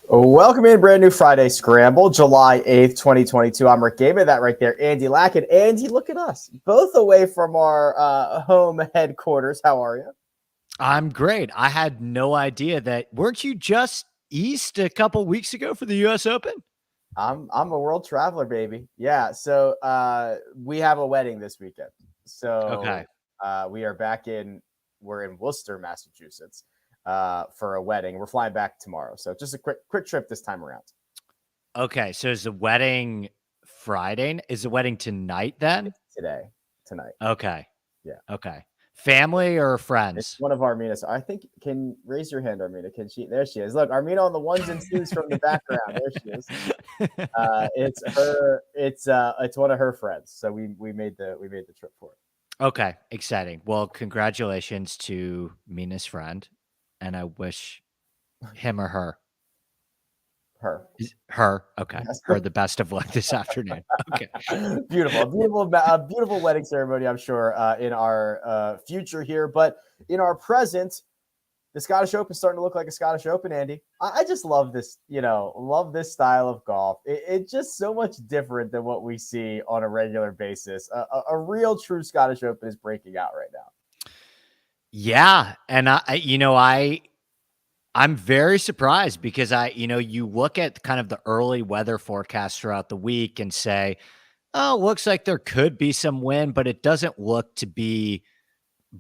Welcome in, brand new Friday Scramble, July 8th, 2022. I'm Rick Gehman, that right there, Andy Lack. And Andy, look at us, both away from our home headquarters. How are you? I'm great. I had no idea that. Weren't you just east a couple weeks ago for the US Open? I'm a world traveler, baby. Yeah, so we have a wedding this weekend. So Okay. we're in Worcester, Massachusetts for a wedding. We're flying back tomorrow. So just a quick trip this time around. Okay. So is the wedding Friday? Is the wedding tonight then? Tonight. Okay. Yeah. Okay. Family or It's friends? one of Armina's. I think, can raise your hand, Armina. Can she? There she is. Look, Armina on the ones and twos from the background. There she is. It's her. It's one of her friends. So we made the trip for it. Okay. Exciting. Well, congratulations to Mina's friend. And I wish him or her. Her. Her. Okay. Yes. Her the best of luck this afternoon. Okay. Beautiful wedding ceremony, I'm sure, in our future here. But in our present, the Scottish Open is starting to look like a Scottish Open, Andy. I just love this, love this style of golf. It's just so much different than what we see on a regular basis. A real true Scottish Open is breaking out right now. Yeah. And I'm very surprised because you look at kind of the early weather forecast throughout the week and say, oh, looks like there could be some wind, but it doesn't look to be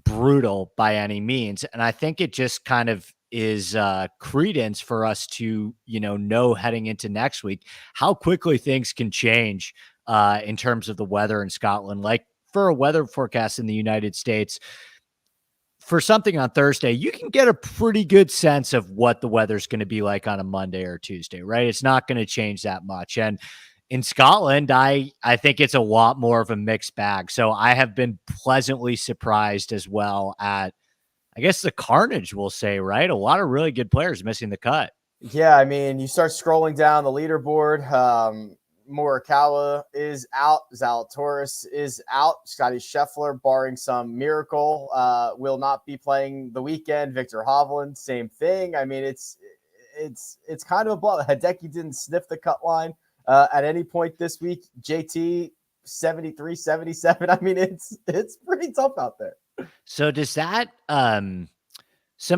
brutal by any means. And I think it just kind of is credence for us to, know heading into next week how quickly things can change in terms of the weather in Scotland. Like for a weather forecast in the United States, for something on Thursday, you can get a pretty good sense of what the weather's going to be like on a Monday or Tuesday, right? It's not going to change that much. And in Scotland, I think it's a lot more of a mixed bag. So I have been pleasantly surprised as well at, I guess, the carnage, we'll say, right? A lot of really good players missing the cut. Yeah, I mean, you start scrolling down the leaderboard. Morikawa is out. Zalatoris is out. Scotty Scheffler, barring some miracle, will not be playing the weekend. Victor Hovland, same thing. I mean, it's kind of a blow. Hideki didn't sniff the cut line at any point this week. JT 73, 77. I mean, it's pretty tough out there. So does that some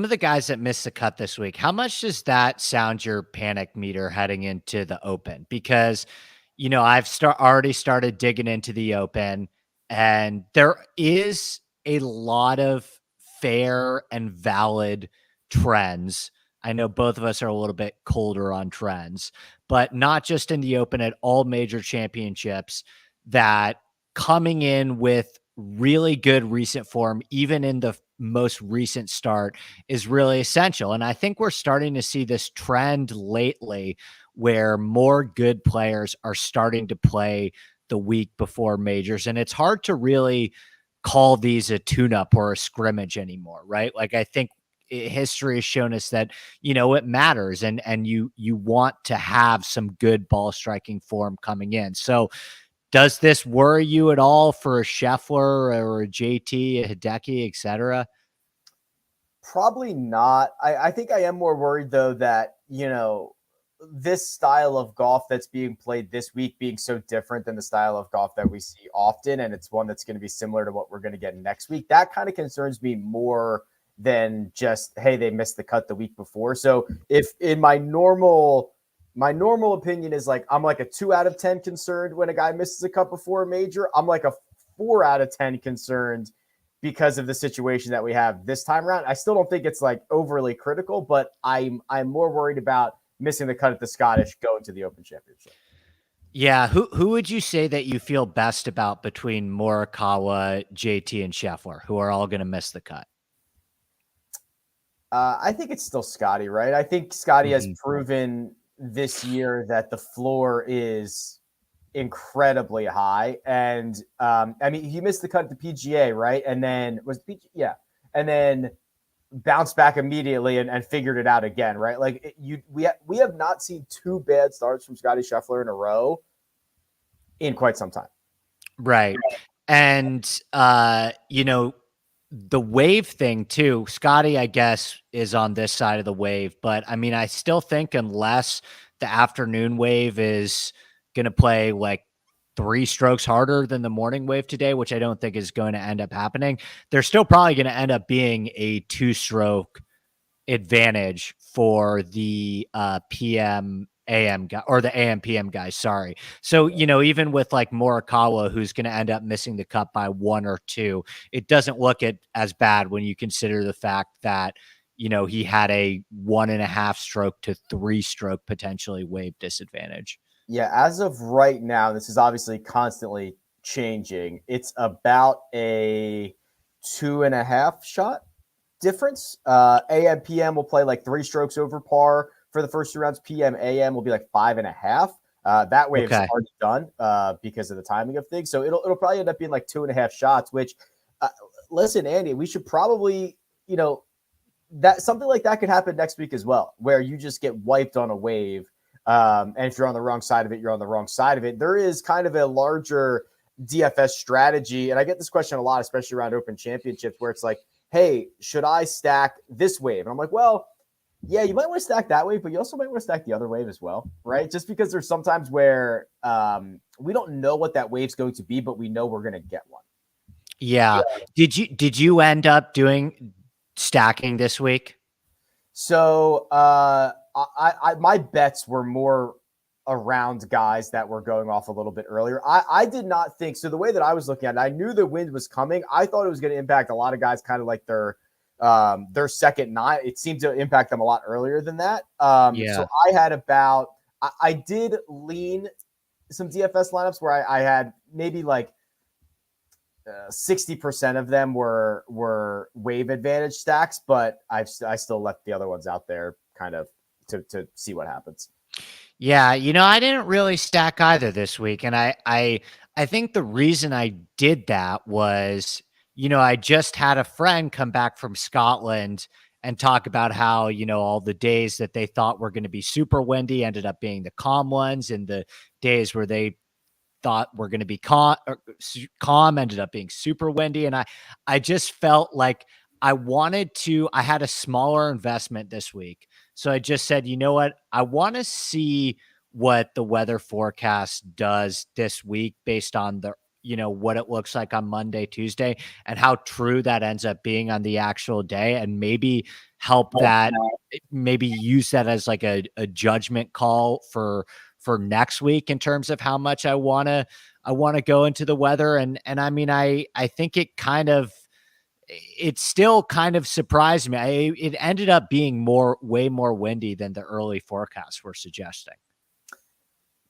of the guys that missed the cut this week, how much does that sound your panic meter heading into the Open? Because, I've already started digging into the Open, and there is a lot of fair and valid trends. I know both of us are a little bit colder on trends, but not just in the Open, at all major championships, that coming in with really good recent form, even in the most recent start, is really essential. And I think we're starting to see this trend lately where more good players are starting to play the week before majors. And it's hard to really call these a tune-up or a scrimmage anymore, right? Like, I think history has shown us that, it matters, and you want to have some good ball striking form coming in. So does this worry you at all for a Scheffler or a JT, a Hideki, et cetera? Probably not. I think I am more worried, though, that, this style of golf that's being played this week being so different than the style of golf that we see often, and it's one that's going to be similar to what we're going to get next week. That kind of concerns me more than just, hey, they missed the cut the week before. So if in my normal opinion is like, I'm like a 2 out of 10 concerned when a guy misses a cut before a major, I'm like a 4 out of 10 concerned because of the situation that we have this time around. I still don't think it's like overly critical, but I'm more worried about missing the cut at the Scottish going to the Open Championship. Yeah, who would you say that you feel best about between Morikawa, JT, and Scheffler, who are all going to miss the cut? I think it's still Scotty, right? I think Scotty has proven this year that the floor is incredibly high. And I mean, he missed the cut at the PGA, right? And then and then bounced back immediately and figured it out again, right? Like we have not seen 2 bad starts from Scotty Scheffler in a row in quite some time. Right. And the wave thing too. Scotty, I guess, is on this side of the wave, but I mean, I still think unless the afternoon wave is going to play like 3 strokes harder than the morning wave today, which I don't think is going to end up happening, they're still probably going to end up being a 2-stroke advantage for the PM AM guy, or the AM PM guys. Sorry. So, even with like Morikawa, who's going to end up missing the cut by 1 or 2, it doesn't look as bad when you consider the fact that, he had a 1.5-stroke to 3-stroke potentially wave disadvantage. Yeah, as of right now, this is obviously constantly changing. It's about a 2.5 shot difference. AM PM will play like 3 strokes over par for the first 2 rounds. PM AM will be like 5.5. That wave's already done because of the timing of things. So it'll probably end up being like 2.5 shots. Which, listen, Andy, we should probably, that something like that could happen next week as well, where you just get wiped on a wave. And if you're on the wrong side of it, you're on the wrong side of it. There is kind of a larger DFS strategy, and I get this question a lot, especially around Open Championships, where it's like, hey, should I stack this wave? And I'm like, well, yeah, you might want to stack that wave, but you also might want to stack the other wave as well, right? Just because there's sometimes where we don't know what that wave's going to be, but we know we're going to get one. Yeah. Did you end up doing stacking this week? So my bets were more around guys that were going off a little bit earlier. I did not think so. The way that I was looking at it, I knew the wind was coming. I thought it was going to impact a lot of guys, kind of like their second nine. It seemed to impact them a lot earlier than that. So I had about, I did lean some DFS lineups where I had maybe like 60% of them were wave advantage stacks, but I still left the other ones out there kind of to see what happens. Yeah, I didn't really stack either this week, and I think the reason I did that was, I just had a friend come back from Scotland and talk about how, all the days that they thought were going to be super windy ended up being the calm ones, and the days where they thought were going to be calm ended up being super windy. And I just felt like I had a smaller investment this week. So I just said, you know what? I want to see what the weather forecast does this week based on what it looks like on Monday, Tuesday, and how true that ends up being on the actual day, and maybe maybe use that as like a judgment call for next week in terms of how much I want to go into the weather. And I mean, I think it still kind of surprised me. It ended up being way more windy than the early forecasts were suggesting.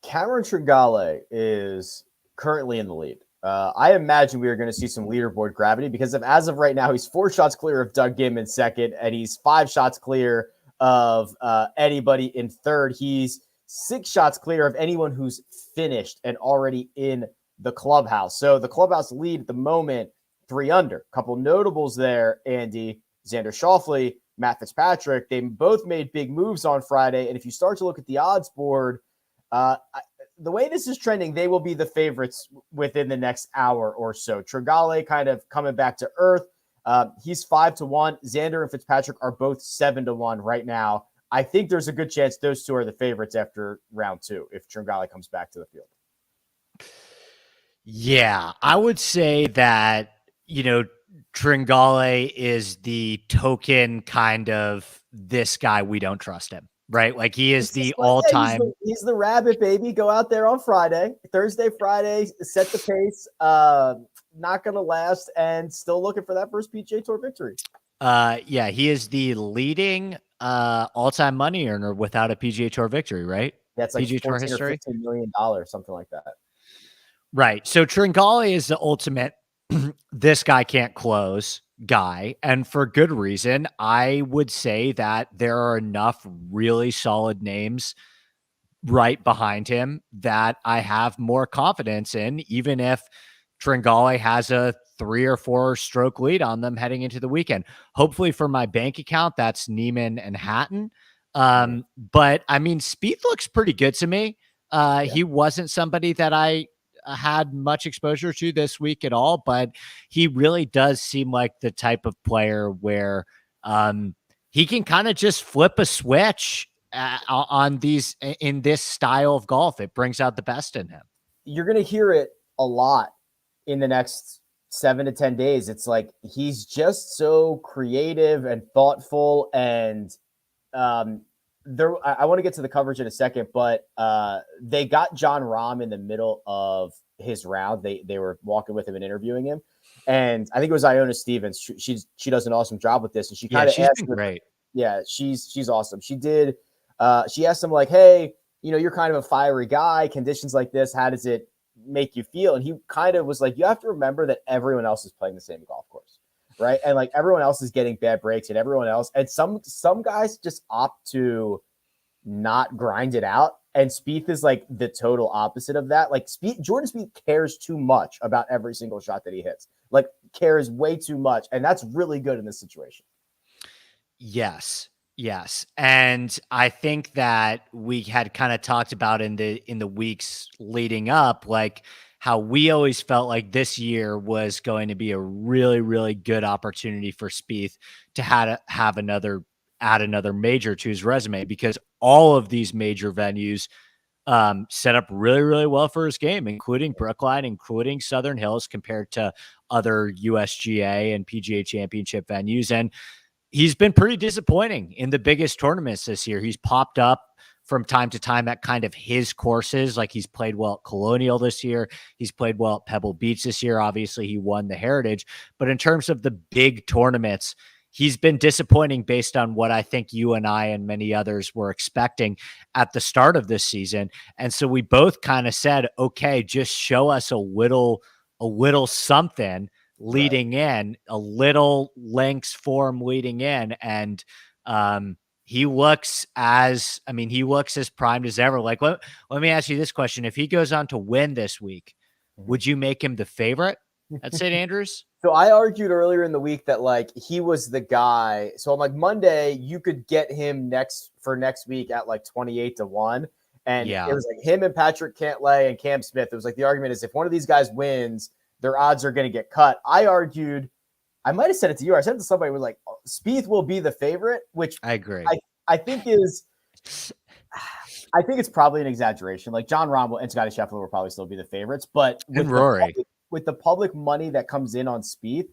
Cameron Tringale is currently in the lead. I imagine we are going to see some leaderboard gravity because as of right now, he's 4 shots clear of Doug Gehman second, and he's 5 shots clear of anybody in third. He's 6 shots clear of anyone who's finished and already in the clubhouse. So the clubhouse lead at the moment, 3 under. A couple notables there, Andy. Xander Schauffele, Matt Fitzpatrick. They both made big moves on Friday. And if you start to look at the odds board, the way this is trending, they will be the favorites within the next hour or so. Tringale kind of coming back to earth. He's 5-1. Xander and Fitzpatrick are both 7-1 right now. I think there's a good chance those two are the favorites after round 2 if Tringale comes back to the field. Yeah, I would say that, Tringale is the token kind of this guy, we don't trust him, right? Like he is the all-time. He's the rabbit, baby. Go out there on Thursday, Friday, set the pace. Not going to last, and still looking for that first PGA Tour victory. Yeah, he is the leading all-time money earner without a PGA Tour victory, right? That's like PGA Tour history, $14 or $15 million, something like that. Right. So Tringale is the ultimate this guy can't close guy, and for good reason. I would say that there are enough really solid names right behind him that I have more confidence in, even if Tringale has a 3 or 4 stroke lead on them heading into the weekend. Hopefully for my bank account, that's Neiman and Hatton. But I mean, Spieth looks pretty good to me. He wasn't somebody that I had much exposure to this week at all, but he really does seem like the type of player where he can kind of just flip a switch on these in this style of golf. It brings out the best in him. You're going to hear it a lot in the next 7 to 10 days. It's like he's just so creative and thoughtful, and I want to get to the coverage in a second, but they got John Rahm in the middle of his round. They were walking with him and interviewing him, and I think it was Iona Stevens. She does an awesome job with this, and she kind of she's been great. Yeah, she's awesome. She did. She asked him like, "Hey, you're kind of a fiery guy. Conditions like this, how does it make you feel?" And he kind of was like, "You have to remember that everyone else is playing the same golf course, right? And like everyone else is getting bad breaks, and everyone else, and some guys just opt to not grind it out. And Spieth is like the total opposite of that. Like Jordan Spieth cares too much about every single shot that he hits. Like cares way too much, and that's really good in this situation." Yes. And I think that we had kind of talked about in the weeks leading up, like how we always felt like this year was going to be a really, really good opportunity for Spieth to add another major to his resume, because all of these major venues set up really, really well for his game, including Brookline, including Southern Hills, compared to other USGA and PGA Championship venues. And he's been pretty disappointing in the biggest tournaments this year. He's popped up from time to time at kind of his courses. Like he's played well at Colonial this year. He's played well at Pebble Beach this year. Obviously he won the Heritage, but in terms of the big tournaments, he's been disappointing based on what I think you and I and many others were expecting at the start of this season. And so we both kind of said, okay, just show us a little something leading in, a little links form leading in. And he looks as primed as ever. Like, let me ask you this question. If he goes on to win this week, would you make him the favorite at St. Andrews? So I argued earlier in the week that like he was the guy. So I'm like, Monday, you could get him next week at like 28-1. And it was like him and Patrick Cantlay and Cam Smith. It was like the argument is if one of these guys wins, their odds are going to get cut. I argued, I might have said it to you. I said it to somebody who was like, Spieth will be the favorite, which I agree. I think it's probably an exaggeration. Like John Rahm and Scottie Scheffler will probably still be the favorites, but with the public money that comes in on Spieth,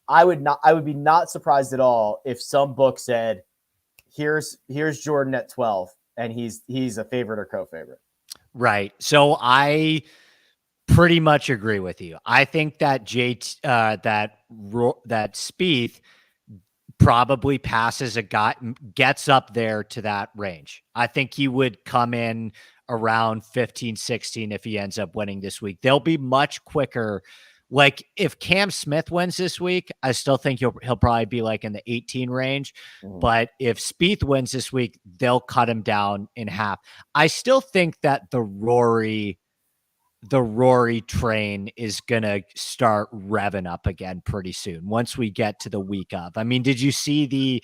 I would be not surprised at all if some book said, here's Jordan at 12 and he's a favorite or co-favorite. Right. So I pretty much agree with you. I think that that Spieth probably passes a guy, gets up there to that range. I think he would come in around 15, 16 if he ends up winning this week. They'll be much quicker. Like if Cam Smith wins this week, I still think he'll probably be like in the 18 range. Mm-hmm. But if Spieth wins this week, they'll cut him down in half. I still think that the Rory train is going to start revving up again pretty soon once we get to the week of. I mean, did you see the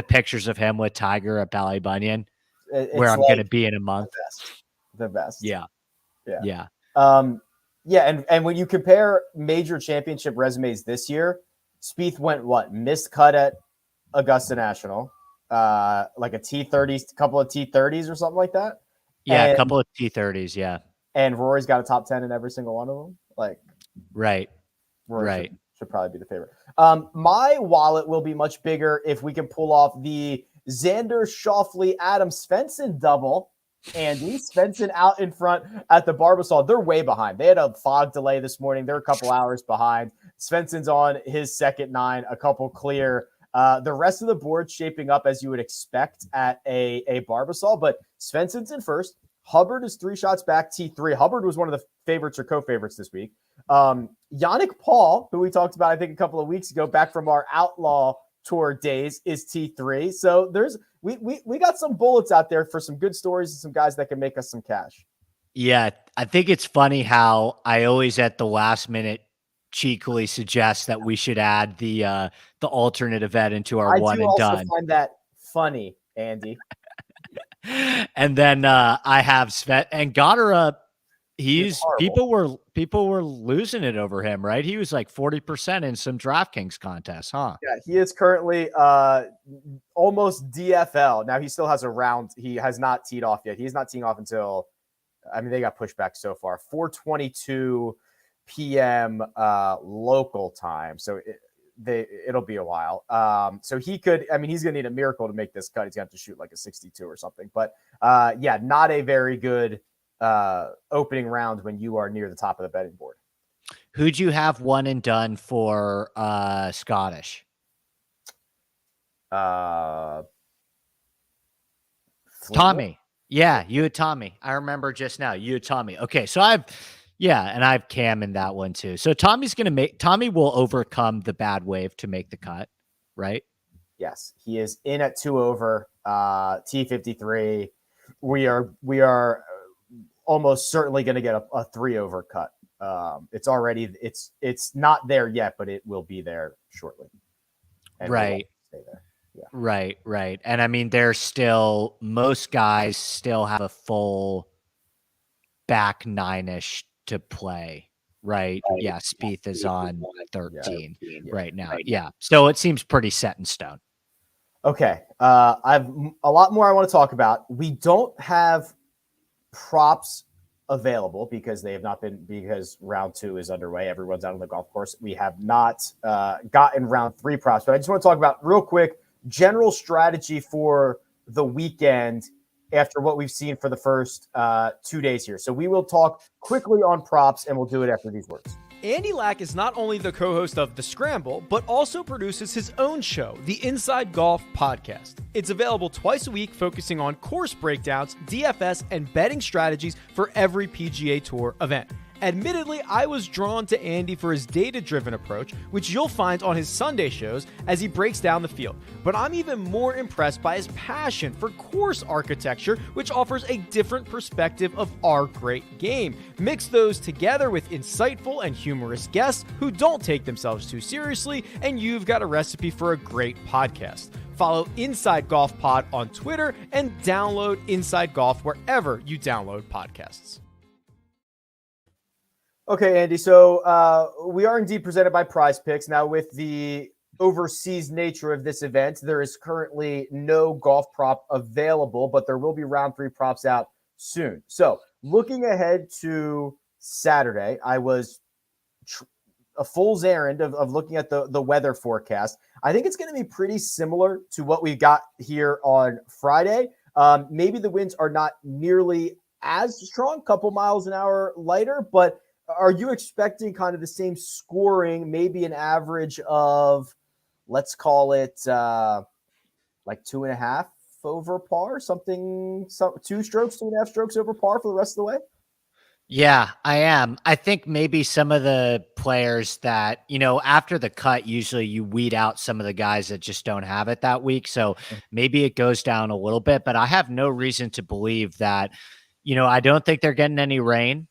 pictures of him with Tiger at Ballybunion where I'm going to be in a month? The best. Yeah. And when you compare major championship resumes this year, Spieth went missed cut at Augusta National, like a T30, couple of T30s or something like that. Yeah, a couple of T30s, yeah. And Rory's got a top 10 in every single one of them. Like, right. Rory should probably be the favorite. My wallet will be much bigger if we can pull off the Xander Schauffele Adam Svensson double. Andy Svensson out in front at the Barbasol. They're way behind. They had a fog delay this morning. They're a couple hours behind. Svensson's on his second 9, a couple clear. The rest of the board shaping up as you would expect at a Barbasol, but Svensson's in first. Hubbard is 3 shots back, T3. Hubbard was one of the favorites or co-favorites this week. Yannick Paul, who we talked about, I think, a couple of weeks ago, back from our Outlaw Tour days, is T3. So we got some bullets out there for some good stories and some guys that can make us some cash. Yeah, I think it's funny how I always at the last minute cheekily suggest that we should add the alternate event into our one and done. I find that funny, Andy. And then I have Sven and Goddard people were losing it over him, right? He was like 40% in some DraftKings contests, huh? Yeah, he is currently almost DFL. Now he still has a round. He has not teed off yet. He's not teeing off until, I mean, they got pushed back so far. 4:22 p.m. Local time. So it'll be a while. So he could, I mean, he's going to need a miracle to make this cut. He's going to have to shoot like a 62 or something. But yeah, not a very good opening round when you are near the top of the betting board. Who'd you have one and done for Scottish? Tommy. Yeah, you had Tommy. I remember just now. You had Tommy. Okay, so I have Cam in that one too. So Tommy will overcome the bad wave to make the cut, right? Yes, he is in at 2 over T53. We are almost certainly going to get a 3 over cut. It's not there yet, but it will be there shortly. And right. Stay there. Yeah. Right. And I mean, most guys still have a full back 9-ish to play, right? Yeah, Spieth is on 13 right now. Yeah. So it seems pretty set in stone. Okay. I've a lot more I want to talk about. We don't have props available because they have not been, because round 2 is underway. Everyone's out on the golf course. We have not gotten round 3 props, but I just want to talk about real quick general strategy for the weekend after what we've seen for the first 2 days here. So we will talk quickly on props, and we'll do it after these words. Andy Lack is not only the co-host of The Scramble, but also produces his own show, the Inside Golf Podcast. It's available twice a week, focusing on course breakdowns, DFS, and betting strategies for every PGA Tour event. Admittedly, I was drawn to Andy for his data-driven approach, which you'll find on his Sunday shows as he breaks down the field. But I'm even more impressed by his passion for course architecture, which offers a different perspective of our great game. Mix those together with insightful and humorous guests who don't take themselves too seriously, and you've got a recipe for a great podcast. Follow Inside Golf Pod on Twitter and download Inside Golf wherever you download podcasts. Okay, Andy. So we are indeed presented by PrizePicks. Now, with the overseas nature of this event, there is currently no golf prop available, but there will be round 3 props out soon. So looking ahead to Saturday, I was a fool's errand of looking at the weather forecast. I think it's going to be pretty similar to what we got here on Friday. Maybe the winds are not nearly as strong, couple miles an hour lighter, but are you expecting kind of the same scoring, maybe an average of, let's call it like 2.5 over par, something, 2 strokes, 2.5 strokes over par for the rest of the way? Yeah, I am. I think maybe some of the players that, after the cut, usually you weed out some of the guys that just don't have it that week. So maybe it goes down a little bit, but I have no reason to believe that, I don't think they're getting any rain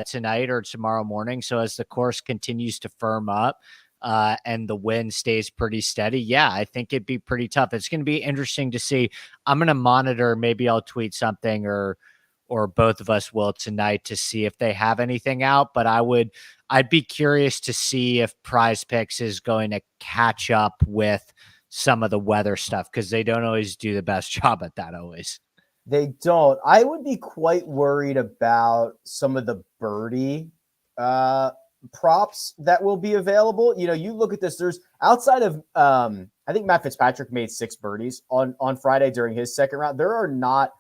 tonight or tomorrow morning. So as the course continues to firm up and the wind stays pretty steady, yeah, I think it'd be pretty tough. It's going to be interesting to see. I'm going to monitor. Maybe I'll tweet something or both of us will tonight to see if they have anything out. But I'd be curious to see if PrizePicks is going to catch up with some of the weather stuff, because they don't always do the best job at that always. They don't. I would be quite worried about some of the birdie props that will be available. You look at this, there's outside of, I think Matt Fitzpatrick made 6 birdies on Friday during his second round. There are not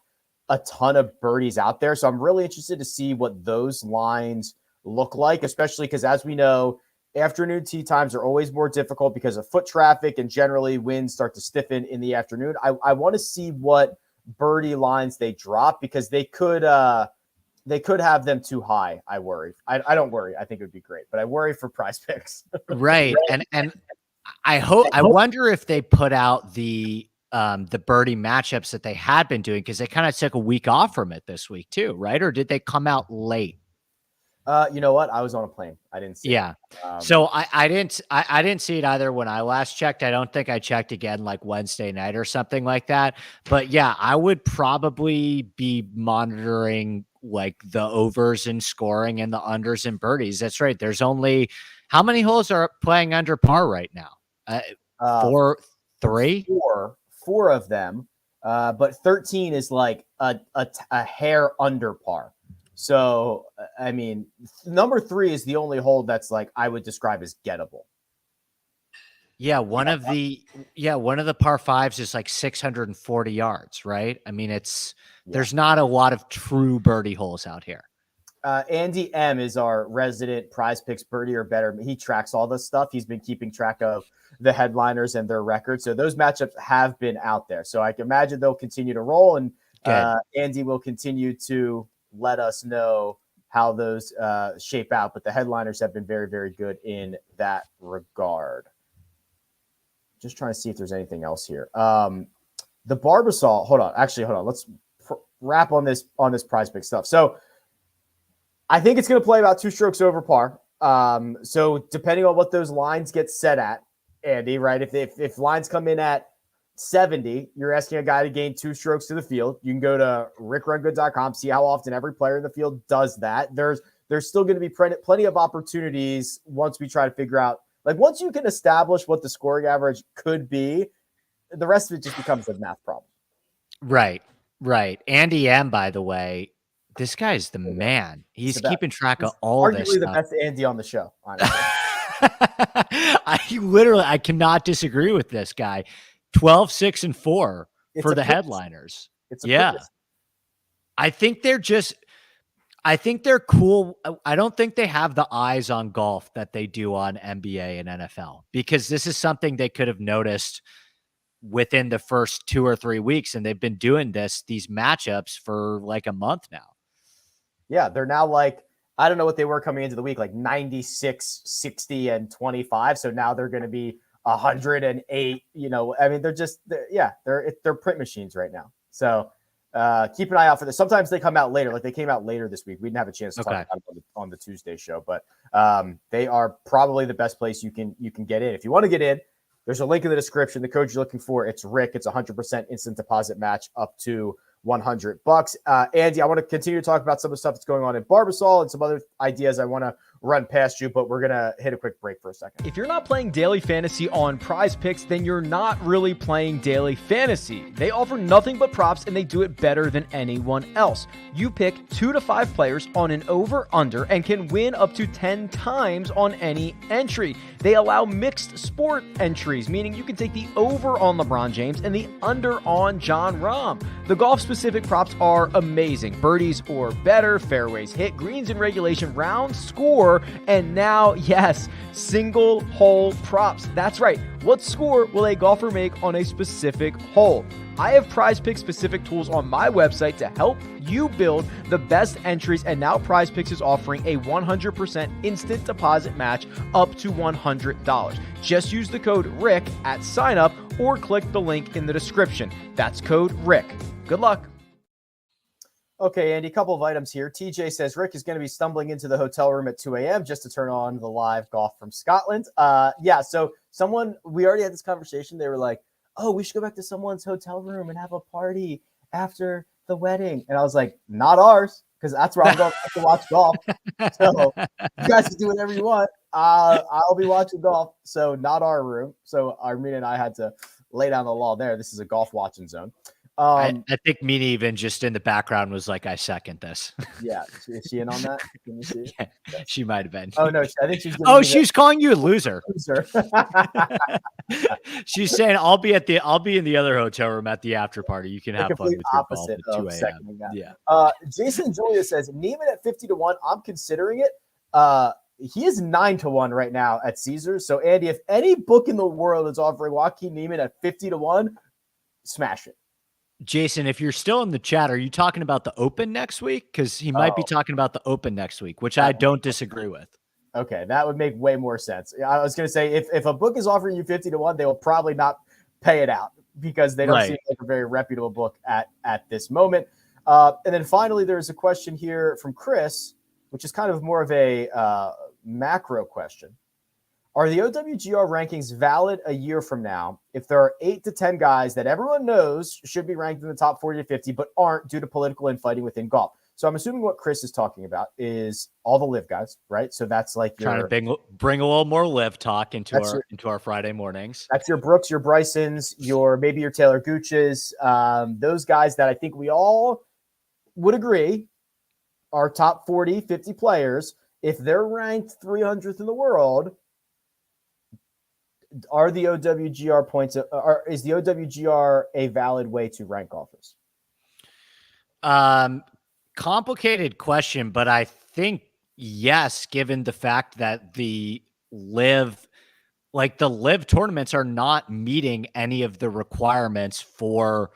a ton of birdies out there. So I'm really interested to see what those lines look like, especially because, as we know, afternoon tee times are always more difficult because of foot traffic, and generally winds start to stiffen in the afternoon. I want to see what birdie lines they drop, because they could have them too high. I worry. I don't worry. I think it would be great, but I worry for PrizePicks. Right. And I wonder if they put out the birdie matchups that they had been doing, because they kind of took a week off from it this week too, right? Or did they come out late? You know what? I was on a plane. I didn't see it. So I didn't see it either when I last checked. I don't think I checked again like Wednesday night or something like that. But yeah, I would probably be monitoring like the overs in scoring and the unders and birdies. That's right. There's only how many holes are playing under par right now? Three? Four of them. But 13 is like a hair under par. So, I mean, number 3 is the only hole that's like I would describe as gettable. Yeah, one of the par 5s is like 640 yards, right? I mean, there's not a lot of true birdie holes out here. Andy M is our resident PrizePicks birdie or better. He tracks all this stuff. He's been keeping track of the headliners and their records. So those matchups have been out there. So I can imagine they'll continue to roll, and Andy will continue to let us know how those shape out. But the headliners have been very, very good in that regard. Just trying to see if there's anything else here. The Barbasol. Hold on. Let's wrap on this PrizePicks stuff. So I think it's going to play about 2 strokes over par. So depending on what those lines get set at, Andy, right? If lines come in at 70, you're asking a guy to gain 2 strokes to the field. You can go to RickRunGood.com, see how often every player in the field does that. There's still going to be plenty of opportunities once we try to figure out. Like, once you can establish what the scoring average could be, the rest of it just becomes a math problem. Right. Andy M, by the way, this guy's the man. He's keeping track of all this stuff. Arguably the best Andy on the show, honestly. I cannot disagree with this guy. 12, 6, and 4 for the headliners. I think they're cool. I don't think they have the eyes on golf that they do on NBA and NFL, because this is something they could have noticed within the first 2 or 3 weeks. And they've been doing these matchups for like a month now. Yeah. They're now like, I don't know what they were coming into the week, like 96, 60, and 25. So now they're going to be 108, I mean, they're print machines right now. So keep an eye out for this. Sometimes they come out later. Like, they came out later this week. We didn't have a chance to talk about it on the Tuesday show, but they are probably the best place you can get in. If you want to get in, there's a link in the description. The code you're looking for, it's Rick. It's 100% instant deposit match up to $100. Andy, I want to continue to talk about some of the stuff that's going on in Barbasol and some other ideas I want to run past you, but we're going to hit a quick break for a second. If you're not playing daily fantasy on PrizePicks, then you're not really playing daily fantasy. They offer nothing but props, and they do it better than anyone else. You pick 2 to 5 players on an over-under and can win up to 10 times on any entry. They allow mixed sport entries, meaning you can take the over on LeBron James and the under on Jon Rahm. The golf-specific props are amazing. Birdies or better, fairways hit, greens in regulation, round score, and now, yes, single hole props. That's right. What score will a golfer make on a specific hole? I have PrizePicks specific tools on my website to help you build the best entries, and now PrizePicks is offering a 100% instant deposit match up to $100. Just use the code RICK at sign up or click the link in the description. That's code RICK. Good luck. Okay, Andy, a couple of items here. TJ says Rick is going to be stumbling into the hotel room at 2 a.m. just to turn on the live golf from Scotland. So we already had this conversation. They were like, oh, we should go back to someone's hotel room and have a party after the wedding. And I was like, not ours, because that's where I'm going to watch golf. So you guys can do whatever you want. I'll be watching golf. So not our room. So Armina and I had to lay down the law there. This is a golf watching zone. I think Mina even just in the background was like, I second this. Yeah. Is she in on that? Can you see? Yeah, she might have been. Oh, no. I think she's. She's calling you a loser. She's saying, I'll be in the other hotel room at the after party. You can have fun with your golf at 2 a.m. Yeah. Jason Julia says, Neiman at 50-1. I'm considering it. He is 9-1 right now at Caesars. So, Andy, if any book in the world is offering Joaquin Neiman at 50-1, smash it. Jason, if you're still in the chat, are you talking about the Open next week? Because he might be talking about the Open next week, which I don't disagree with. Okay, that would make way more sense. I was going to say, if a book is offering you 50-1, they will probably not pay it out because they don't seem like a very reputable book at this moment. And then finally, there's a question here from Chris, which is kind of more of a macro question. Are the OWGR rankings valid a year from now if there are 8 to 10 guys that everyone knows should be ranked in the top 40 to 50 but aren't due to political infighting within golf? So I'm assuming what Chris is talking about is all the live guys, right? So that's like trying to bring a little more live talk into our Friday mornings. That's your Brooks, your Brysons, maybe your Taylor Gooches, those guys that I think we all would agree are top 40, 50 players. If they're ranked 300th in the world, are the OWGR points? Is the OWGR a valid way to rank golfers? Complicated question, but I think yes, given the fact that the live tournaments are not meeting any of the requirements for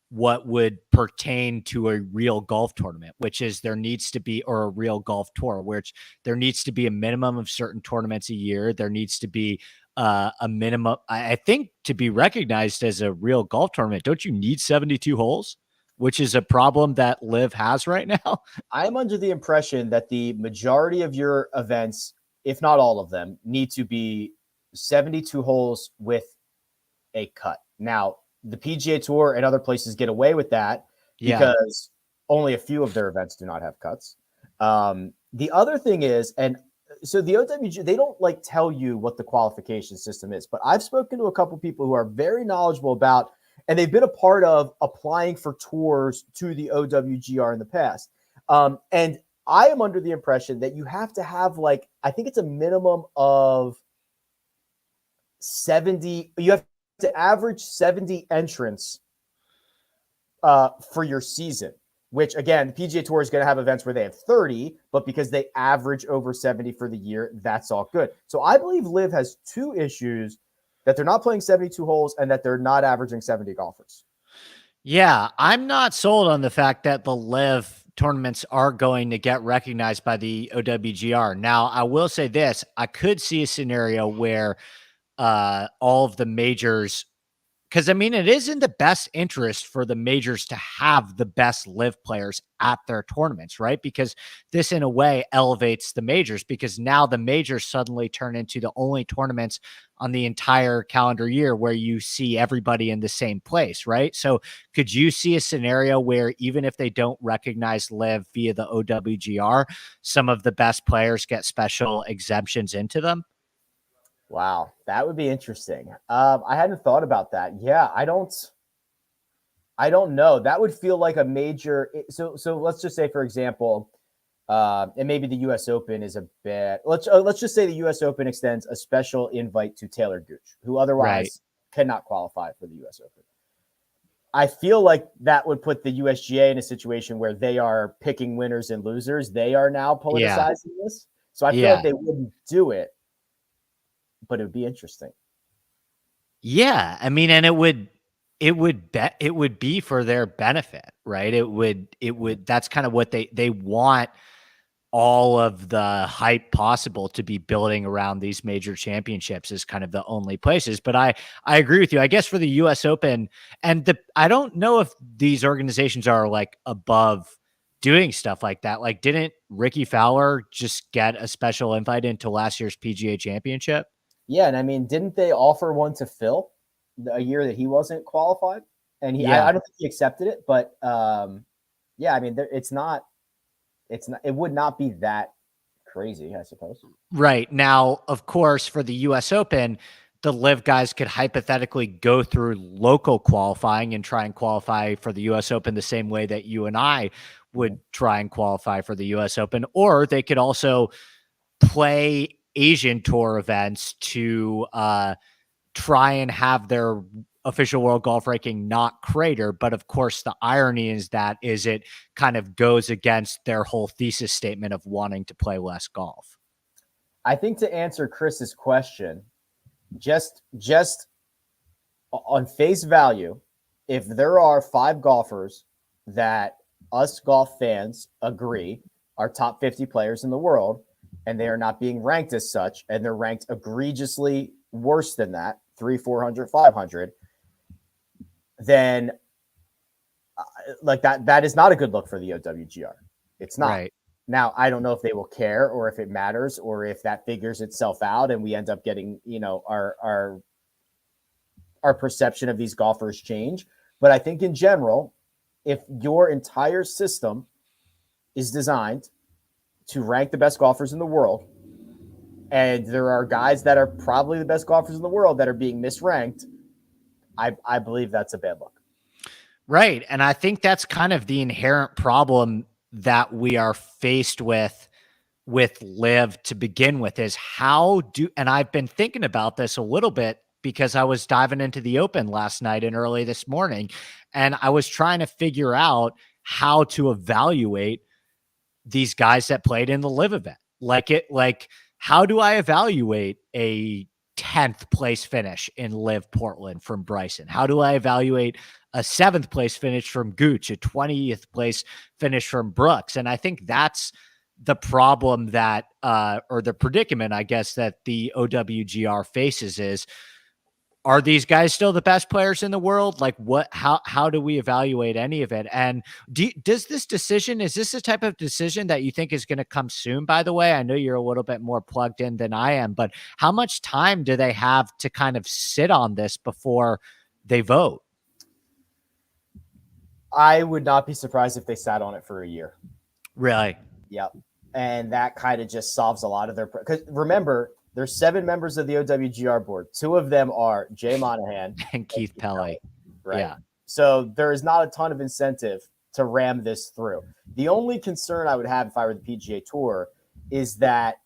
what would pertain to a real golf tournament, which is there needs to be, or a real golf tour, which there needs to be a minimum of certain tournaments a year. There needs to be a minimum, I think, to be recognized as a real golf tournament. Don't you need 72 holes? Which is a problem that Live has right now. I'm under the impression that the majority of your events, if not all of them, need to be 72 holes with a cut. Now, the PGA Tour and other places get away with that because only a few of their events do not have cuts. The other thing is, and so the OWG, they don't like tell you what the qualification system is, but I've spoken to a couple people who are very knowledgeable about, and they've been a part of applying for tours to the OWGR in the past. And I am under the impression that you have to have I think it's a minimum of 70. You have to average 70 entrants for your season, which again, the PGA Tour is going to have events where they have 30, but because they average over 70 for the year, that's all good. So I believe Liv has two issues: that they're not playing 72 holes and that they're not averaging 70 golfers. Yeah, I'm not sold on the fact that the Liv tournaments are going to get recognized by the OWGR. Now, I will say this. I could see a scenario where all of the majors, because I mean, it is in the best interest for the majors to have the best live players at their tournaments, right? Because this in a way elevates the majors, because now the majors suddenly turn into the only tournaments on the entire calendar year where you see everybody in the same place, right? So could you see a scenario where even if they don't recognize live via the OWGR, some of the best players get special exemptions into them? Wow, that would be interesting. I hadn't thought about that. Yeah, I don't know. That would feel like a major. So let's just say, for example, and maybe the U.S. Open is a bit. Let's just say the U.S. Open extends a special invite to Taylor Gooch, who otherwise cannot qualify for the U.S. Open. I feel like that would put the USGA in a situation where they are picking winners and losers. They are now politicizing this, so I feel like they wouldn't do it. But it would be interesting. Yeah, I mean, and it would be for their benefit, right? It would that's kind of what they want all of the hype possible to be building around these major championships is kind of the only places. But I agree with you. I guess for the US Open, and I don't know if these organizations are like above doing stuff like that. Like, didn't Ricky Fowler just get a special invite into last year's PGA Championship? Yeah, and I mean, didn't they offer one to Phil a year that he wasn't qualified? And I don't think he accepted it, but yeah, I mean, it would not be that crazy, I suppose. Right. Now, of course, for the US Open, the live guys could hypothetically go through local qualifying and try and qualify for the US Open the same way that you and I would try and qualify for the US Open, or they could also play Asian tour events to try and have their official world golf ranking not crater. But of course, the irony is that it kind of goes against their whole thesis statement of wanting to play less golf. I think to answer Chris's question, just on face value, if there are 5 golfers that us golf fans agree are top 50 players in the world, and they are not being ranked as such, and they're ranked egregiously worse than that, 300, 400, 500, then like that is not a good look for the OWGR. It's not. Right. Now, I don't know if they will care or if it matters or if that figures itself out and we end up getting, our perception of these golfers change. But I think in general, if your entire system is designed to rank the best golfers in the world, and there are guys that are probably the best golfers in the world that are being misranked, I believe that's a bad look. Right. And I think that's kind of the inherent problem that we are faced with Liv to begin with, is and I've been thinking about this a little bit because I was diving into the Open last night and early this morning, and I was trying to figure out how to evaluate these guys that played in the Liv event. Like how do I evaluate a 10th place finish in Liv Portland from Bryson? How do I evaluate a 7th place finish from Gooch, a 20th place finish from Brooks? And I think that's the problem that, or the predicament, I guess, that the OWGR faces is, are these guys still the best players in the world? Like how do we evaluate any of it? And is this the type of decision that you think is going to come soon? By the way, I know you're a little bit more plugged in than I am, but how much time do they have to kind of sit on this before they vote? I would not be surprised if they sat on it for a year. Really? Yep. And that kind of just solves a lot of their, because remember, there's 7 members of the OWGR board. 2 of them are Jay Monahan and Keith Pelley. Right. Yeah. So there is not a ton of incentive to ram this through. The only concern I would have if I were the PGA Tour is that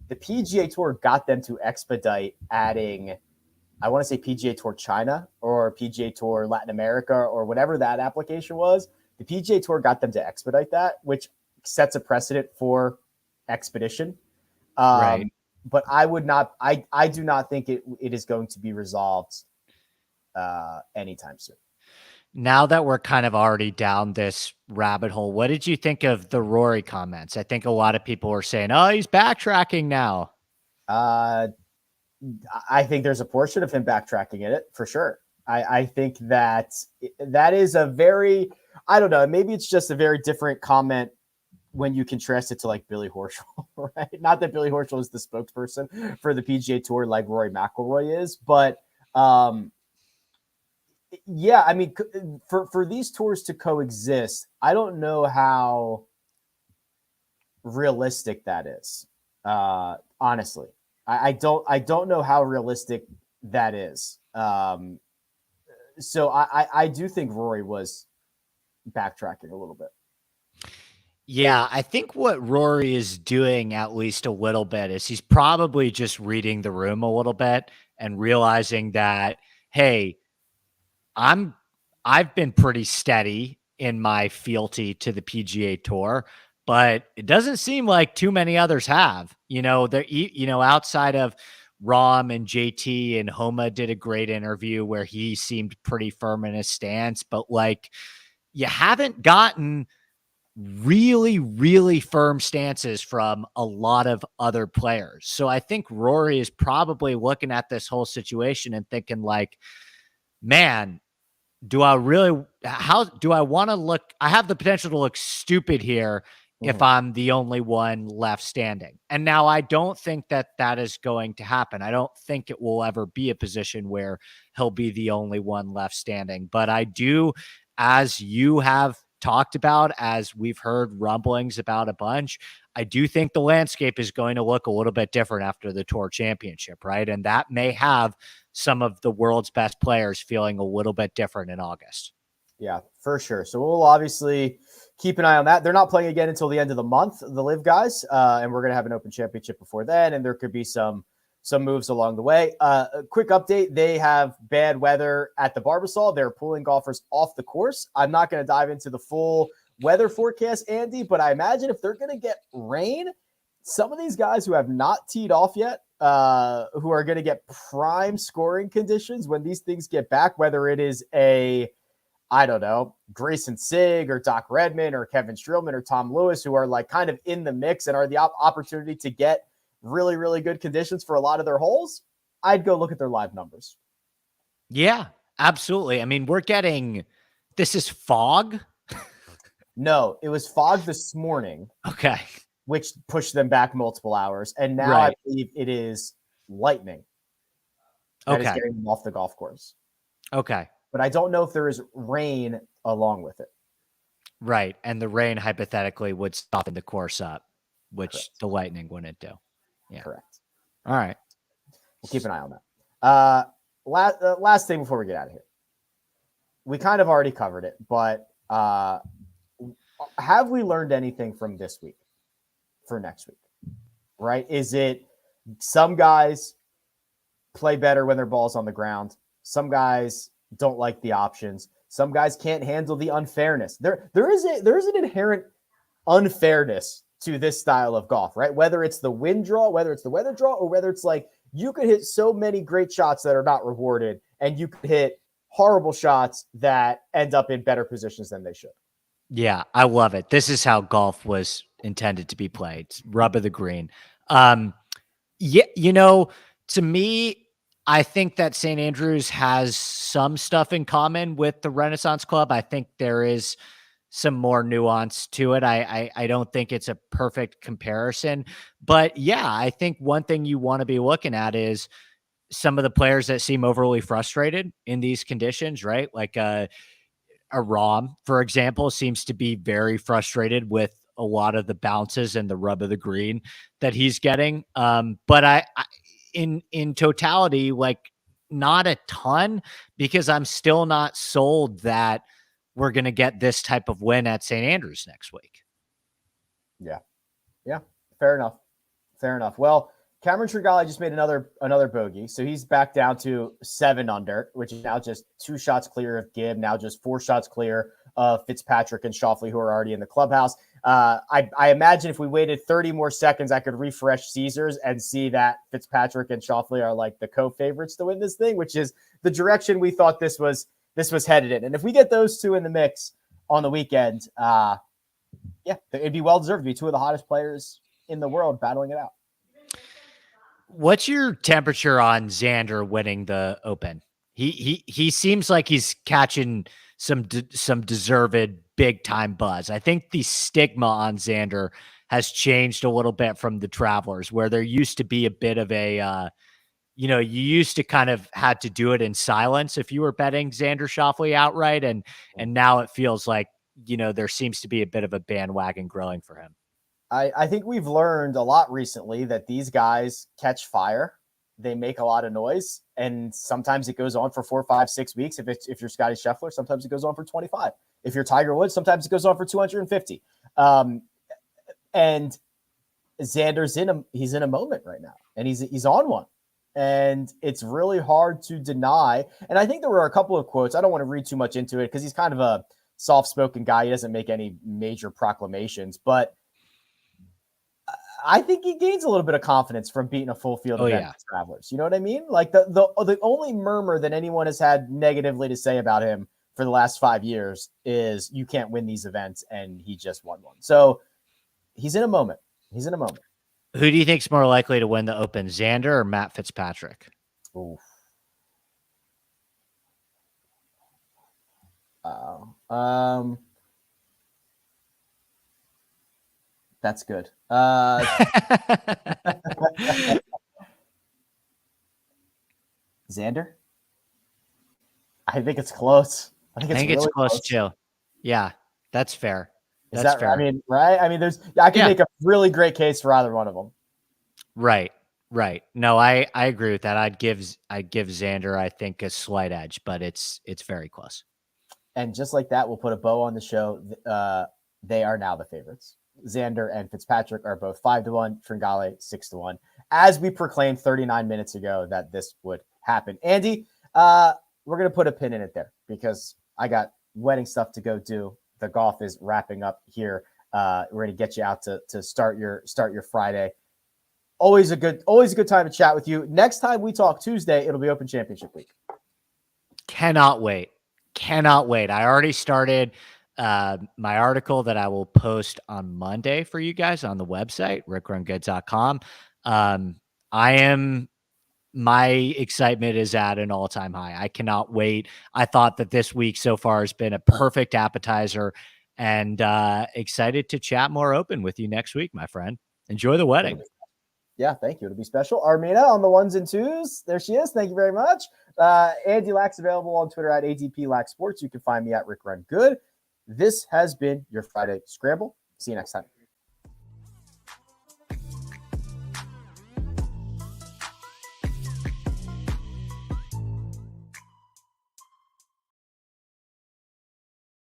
the PGA Tour got them to expedite adding, I want to say PGA Tour China or PGA Tour Latin America or whatever that application was. The PGA Tour got them to expedite that, which sets a precedent for expedition. Right. But I do not think it is going to be resolved anytime soon. Now that we're kind of already down this rabbit hole, what did you think of the Rory comments? I think a lot of people were saying, oh, he's backtracking now. I think there's a portion of him backtracking in it for sure. I think that is a very, I don't know, maybe it's just a very different comment when you contrast it to like Billy Horschel, right? Not that Billy Horschel is the spokesperson for the PGA Tour like Rory McIlroy is, but yeah, I mean, for these tours to coexist, I don't know how realistic that is. Honestly, I don't know how realistic that is. So I do think Rory was backtracking a little bit. Yeah, I think what Rory is doing at least a little bit is he's probably just reading the room a little bit and realizing that, hey, I've been pretty steady in my fealty to the PGA Tour, but it doesn't seem like too many others have. Outside of Rahm and JT, and Homa did a great interview where he seemed pretty firm in his stance, but like you haven't gotten really, really firm stances from a lot of other players. So I think Rory is probably looking at this whole situation and thinking like, man, how do I want to look? I have the potential to look stupid here if I'm the only one left standing. And now I don't think that is going to happen. I don't think it will ever be a position where he'll be the only one left standing. But I do, as you have talked about, as we've heard rumblings about a bunch, I do think the landscape is going to look a little bit different after the Tour Championship, right? And that may have some of the world's best players feeling a little bit different in August. Yeah, for sure. So we'll obviously keep an eye on that. They're not playing again until the end of the month, the Live guys, and we're going to have an Open Championship before then, and there could be some moves along the way. A quick update, they have bad weather at the Barbasol. They're pulling golfers off the course. I'm not going to dive into the full weather forecast, Andy, but I imagine if they're going to get rain, some of these guys who have not teed off yet, who are going to get prime scoring conditions when these things get back, whether it is I don't know, Grayson Sigg or Doc Redman or Kevin Streelman or Tom Lewis, who are like kind of in the mix and are the opportunity to get really, really good conditions for a lot of their holes, I'd go look at their live numbers. Yeah, absolutely. I mean, this is fog. No, it was fog this morning. Okay. Which pushed them back multiple hours. And now right. I believe it is lightning. That is getting them off the golf course. Okay. But I don't know if there is rain along with it. Right. And the rain hypothetically would soften the course up, which Correct. the Lightning wouldn't do. Yeah. Correct. All right. We'll keep an eye on that. Last thing before we get out of here. We kind of already covered it, but have we learned anything from this week for next week? Right? Is it some guys play better when their ball's on the ground? Some guys don't like the options. Some guys can't handle the unfairness. There is an inherent unfairness to this style of golf, right? Whether it's the wind draw, whether it's the weather draw, or whether it's like you could hit so many great shots that are not rewarded, and you could hit horrible shots that end up in better positions than they should. Yeah, I love it. This is how golf was intended to be played. Rub of the green. Yeah, to me, I think that St. Andrews has some stuff in common with the Renaissance Club. I think there is some more nuance to it. I don't think it's a perfect comparison, but yeah, I think one thing you want to be looking at is some of the players that seem overly frustrated in these conditions, right? Like a Rahm, for example, seems to be very frustrated with a lot of the bounces and the rub of the green that he's getting. But I in totality, like not a ton, because I'm still not sold that we're going to get this type of win at St. Andrews next week. Yeah. Fair enough. Well, Cameron Tringale just made another bogey, so he's back down to 7 under, which is now just 2 shots clear of Gibb, now just 4 shots clear of Fitzpatrick and Schauffele, who are already in the clubhouse. I imagine if we waited 30 more seconds, I could refresh Caesars and see that Fitzpatrick and Schauffele are like the co-favorites to win this thing, which is the direction we thought this was headed in. And if we get those two in the mix on the weekend, it'd be well-deserved to be 2 of the hottest players in the world battling it out. What's your temperature on Xander winning the Open? He seems like he's catching some deserved big time buzz. I think the stigma on Xander has changed a little bit from the Travelers, where there used to be a bit of a, you used to kind of had to do it in silence if you were betting Xander Schauffele outright, and now it feels like there seems to be a bit of a bandwagon growing for him. I think we've learned a lot recently that these guys catch fire. They make a lot of noise, and sometimes it goes on for 4, 5, 6 weeks. If you're Scotty Scheffler, sometimes it goes on for 25. If you're Tiger Woods, sometimes it goes on for 250. And Xander's he's in a moment right now, and he's on one, and it's really hard to deny. And I think there were a couple of quotes. I don't want to read too much into it because he's kind of a soft-spoken guy. He doesn't make any major proclamations, but I think he gains a little bit of confidence from beating a full field event with Travelers. You know what I mean? Like the only murmur that anyone has had negatively to say about him for the last 5 years is you can't win these events, and he just won one. So he's in a moment. Who do you think's more likely to win the Open, Xander or Matt Fitzpatrick? Oof. That's good. Xander? I think it's close. I think it's close too. Yeah, that's fair. That's fair. I mean, right? I mean, I can make a really great case for either one of them. Right. No, I agree with that. I'd give Xander, I think, a slight edge, but it's very close. And just like that, we'll put a bow on the show. They are now the favorites. Xander and Fitzpatrick are both 5-1, Tringale 6-1, as we proclaimed 39 minutes ago that this would happen. Andy, we're going to put a pin in it there because I got wedding stuff to go do. The golf is wrapping up here. We're going to get you out to start your Friday. Always a good time to chat with you. Next time we talk Tuesday, it'll be Open Championship week. Cannot wait. I already started my article that I will post on Monday for you guys on the website, RickRunGood.com. My excitement is at an all-time high. I cannot wait. I thought that this week so far has been a perfect appetizer, and excited to chat more Open with you next week, my friend. Enjoy the wedding. Yeah, thank you. It'll be special. Armina on the 1s and 2s. There she is. Thank you very much. Andy Lack's available on Twitter at ADP Lack Sports. You can find me at RickRunGood. This has been your Friday Scramble. See you next time.